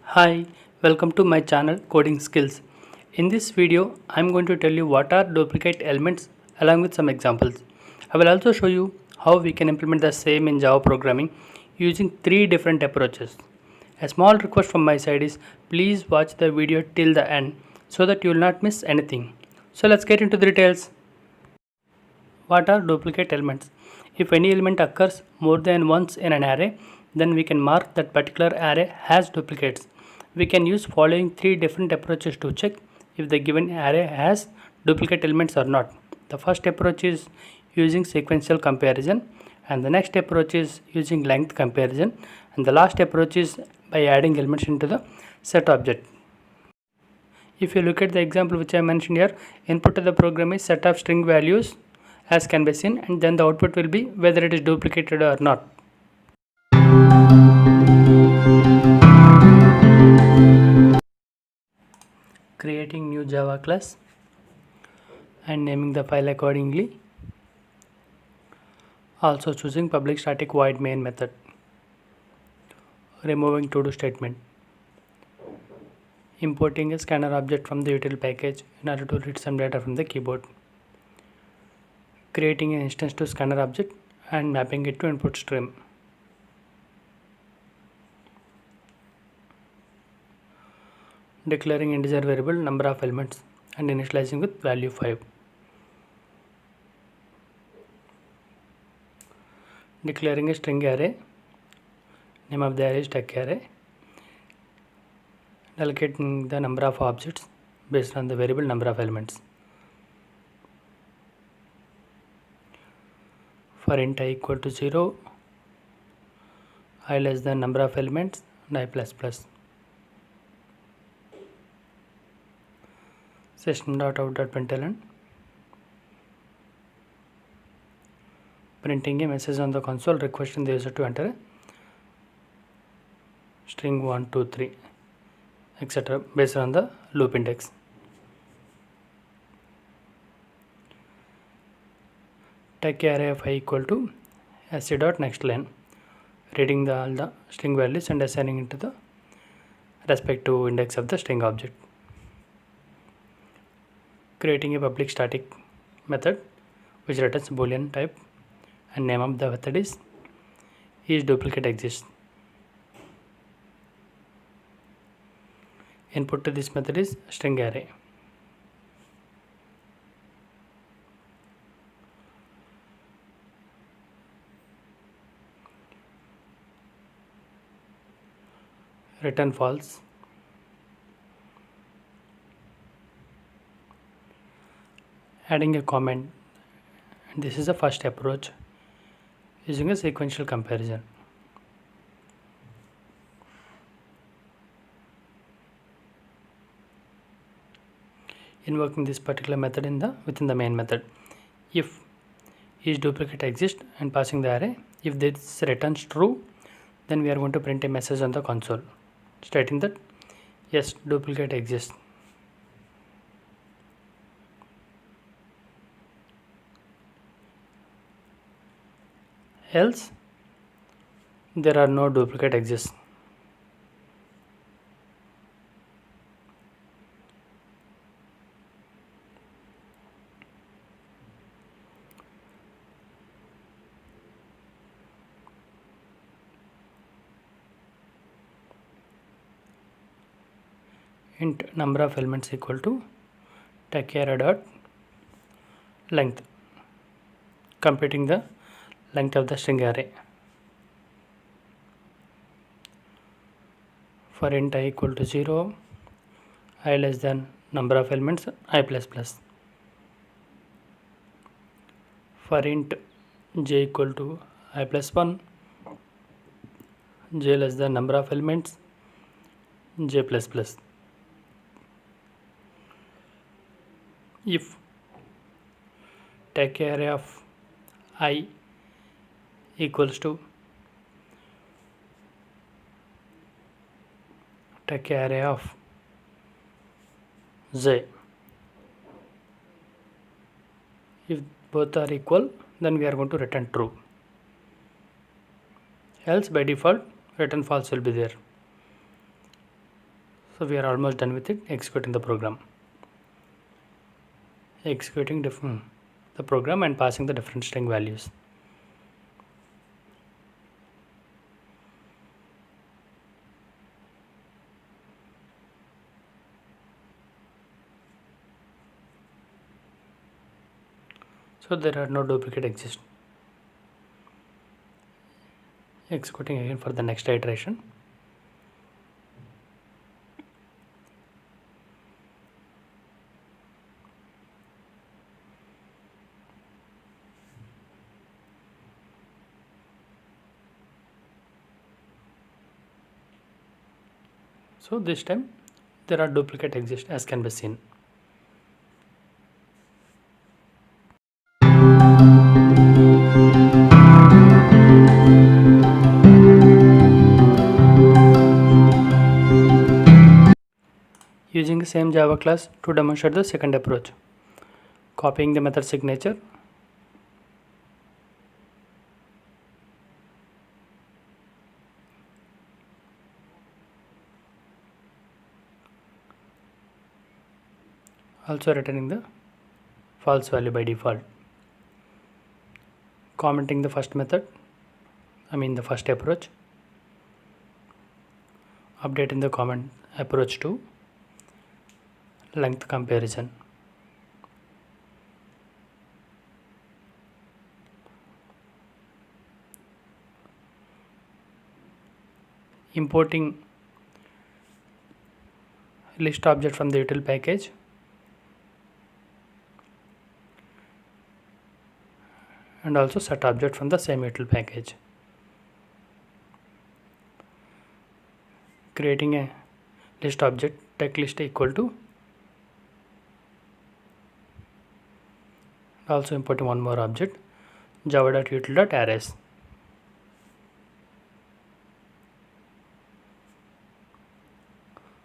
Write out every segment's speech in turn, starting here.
Hi, welcome to my channel Coding Skills. In this video, I am going to tell you what are duplicate elements along with some examples. I will also show you how we can implement the same in Java programming using three different approaches. A small request from my side is please watch the video till the end so that you will not miss anything. So let's get into the details. What are duplicate elements? If any element occurs more than once in an array, then we can mark that particular array has duplicates. We can use following three different approaches to check if the given array has duplicate elements or not. The first approach is using sequential comparison, and the next approach is using length comparison, and the last approach is by adding elements into the set object. If you look at the example which I mentioned here, input to the program is set of string values as can be seen, and then the output will be whether it is duplicated or not. Creating new Java class and naming the file accordingly. Also choosing public static void main method. Removing to do statement. Importing a scanner object from the util package in order to read some data from the keyboard. Creating an instance to scanner object and mapping it to input stream. Declaring integer variable number of elements and initializing with value 5. Declaring a string array, name of the array is tech array. Allocating the number of objects based on the variable number of elements. For int I equal to 0, I less than number of elements and I plus plus. System.out.println, printing a message on the console requesting the user to enter a string 1, 2, 3, etc. based on the loop index. Tech array of I equal to sc.nextLine, reading all the string values and assigning it to the respective index of the string object. Creating a public static method which returns boolean type, and name of the method is duplicate exists. Input to this method is string array. Return false. Adding a comment. This is the first approach using a sequential comparison. Invoking this particular method within the main method. If each duplicate exists and passing the array, if this returns true, then we are going to print a message on the console stating that yes, duplicate exists. Else there are no duplicate exists. Int number of elements equal to tech array dot length, computing the length of the string array. For int I equal to 0, I less than number of elements I plus plus. For int j equal to I plus 1, j less than number of elements j plus plus. If tech array of I equals to tech array of z, if both are equal, then we are going to return true. Else by default return false will be there. So we are almost done with it, executing the program. Executing the program and passing the different string values. So there are no duplicate exist. Executing again for the next iteration. So this time there are duplicate exist, as can be seen. Using the same Java class to demonstrate the second approach. Copying the method signature. Also returning the false value by default. Commenting the first method, the first approach. Updating the comment approach to length comparison. Importing list object from the util package. And also set object from the same util package. Creating a list object text list equal to. Also importing one more object, java.util.arrays.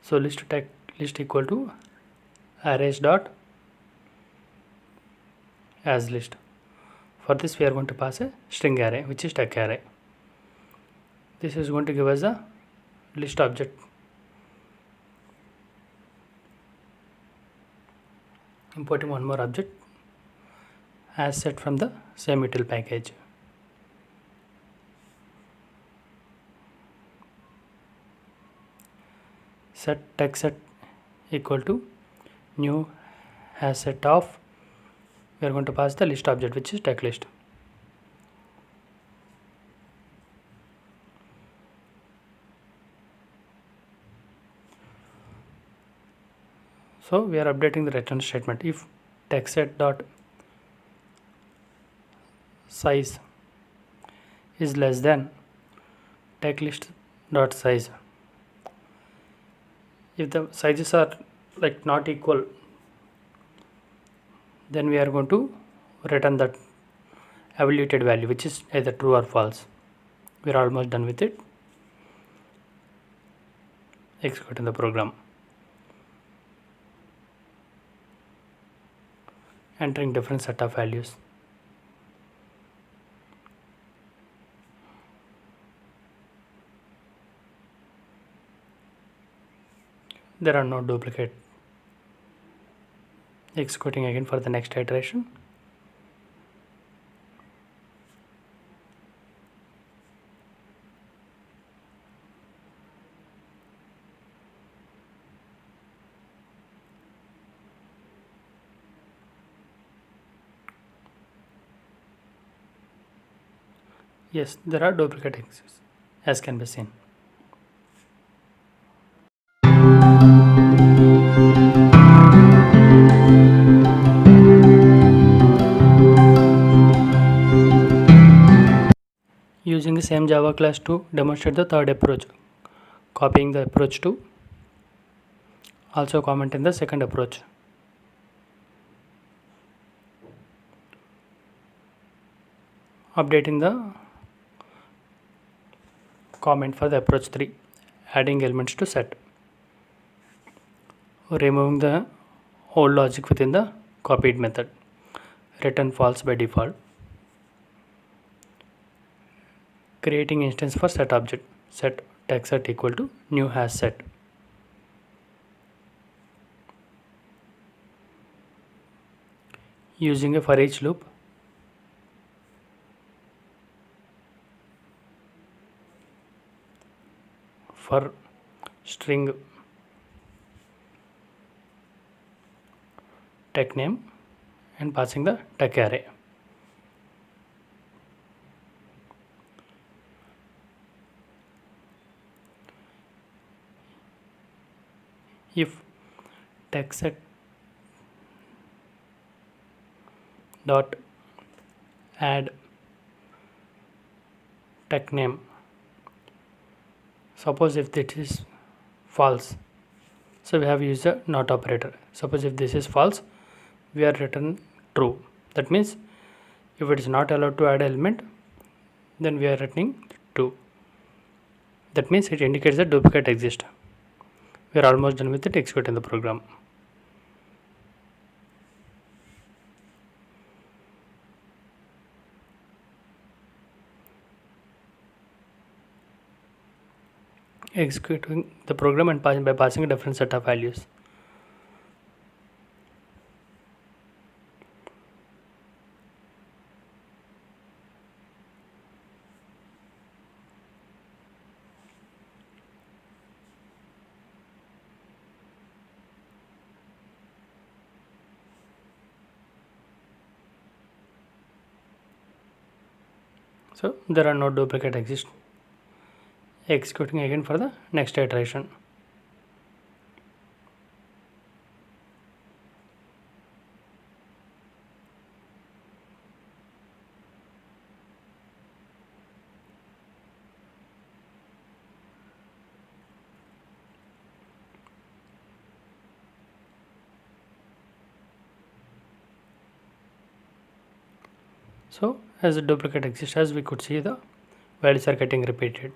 So list text equal to arrays dot as list. For this we are going to pass a string array, which is text array. This is going to give us a list object. Importing one more object as set from the same util package. Set text set equal to new has set of. We are going to pass the list object, which is text list. So we are updating the return statement. If text set dot size is less than text list dot size. If the sizes are not equal, then we are going to return that evaluated value, which is either true or false. We are almost done with it. Executing the program. Entering different set of values. There are no duplicate. Executing again for the next iteration. Yes, there are duplicate exits, as can be seen. Using the same Java class to demonstrate the third approach. Copying the approach to. Also commenting the second approach. Updating the comment for the approach 3, adding elements to set. Removing the old logic within the copied method. Return false by default. Creating instance for set object. Set text set equal to new has set. using a for each loop. For string tech name and passing the tech array. If techset dot add tech name, suppose if this is false, so we have used a not operator. Suppose if this is false, we are return true. That means if it is not allowed to add element, then we are returning 2. That means it indicates that duplicate exists. We are almost done with it. Executing the program. Executing the program and by passing a different set of values. So there are no duplicate exist. Executing again for the next iteration. So as a duplicate exists, as we could see, the values are getting repeated.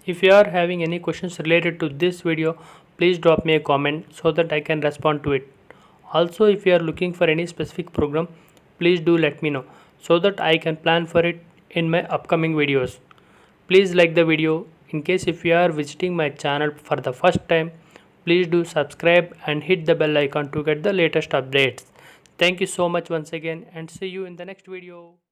If you are having any questions related to this video, please drop me a comment so that I can respond to it. Also, if you are looking for any specific program, please do let me know so that I can plan for it in my upcoming videos. Please like the video. In case if you are visiting my channel for the first time, please do subscribe and hit the bell icon to get the latest updates. Thank you so much once again and see you in the next video.